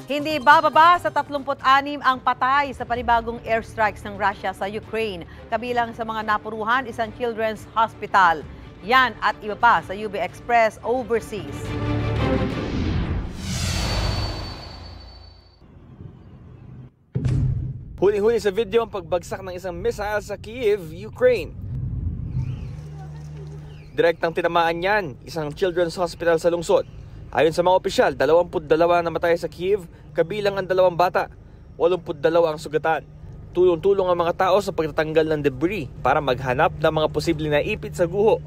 Hindi bababa sa 36 ang patay sa panibagong airstrikes ng Russia sa Ukraine. Kabilang sa mga napuruhan, isang children's hospital. Yan at iba pa sa UB Express Overseas. Huli-huli sa video ang pagbagsak ng isang missile sa Kyiv, Ukraine. Direktang tinamaan niyan, isang children's hospital sa lungsod. Ayon sa mga opisyal, 22 na matay sa Kyiv, kabilang ang 2 bata. 82 ang sugatan. Tulong-tulong ang mga tao sa pagtatanggal ng debris para maghanap ng mga posibleng naipit sa guho.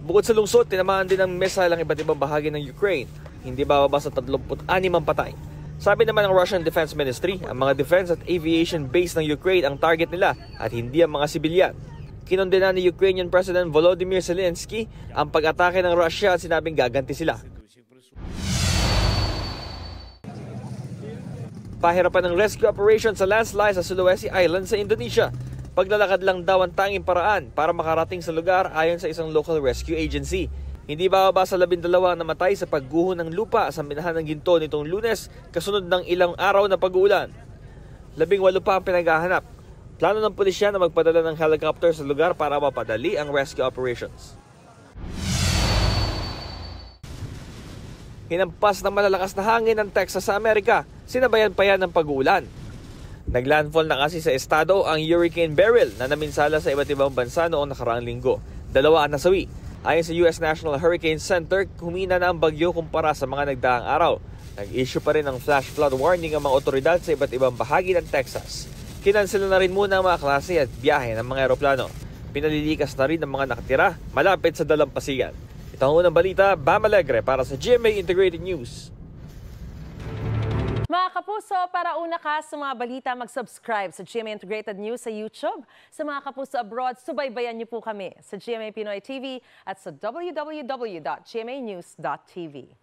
Bukod sa lungsod, tinamaan din ng missile ang iba't ibang bahagi ng Ukraine. Hindi bababa sa 36 ang patay. Sabi naman ng Russian Defense Ministry, ang mga defense at aviation base ng Ukraine ang target nila at hindi ang mga sibilyan. Kinondena ni Ukrainian President Volodymyr Zelensky ang pag-atake ng Russia at sinabing gaganti sila. Pahirapan ng rescue operation sa landslide sa Sulawesi Island sa Indonesia. Paglalakad lang daw ang tanging paraan para makarating sa lugar ayon sa isang local rescue agency. Hindi bababa sa 12 na matay sa pagguho ng lupa sa minahan ng ginto nitong Lunes kasunod ng ilang araw na pag-uulan. 18 pa ang pinaghahanap. Plano ng pulisya na magpadala ng helicopter sa lugar para mapadali ang rescue operations. Hinampas ng malalakas na hangin ng Texas sa Amerika, sinabayan pa yan ng pag-uulan. Naglandfall na kasi sa estado ang Hurricane Beryl na naminsala sa iba't ibang bansa noong nakaraang linggo. 2 ang nasawi. Ayon sa US National Hurricane Center, humina na ang bagyo kumpara sa mga nagdaang araw. Nag-issue pa rin ng flash flood warning ang mga otoridad sa iba't ibang bahagi ng Texas. Kinansela na rin muna ang mga klase at biyahe ng mga eroplano. Pinalilikas na rin ang mga nakatira malapit sa dalampasigan. Ito ang unang balita, Bam Alegre para sa GMA Integrated News. Mga kapuso, para una ka sa mga balita, mag-subscribe sa GMA Integrated News sa YouTube. Sa mga kapuso abroad, subaybayan niyo po kami sa GMA Pinoy TV at sa www.gmanews.tv.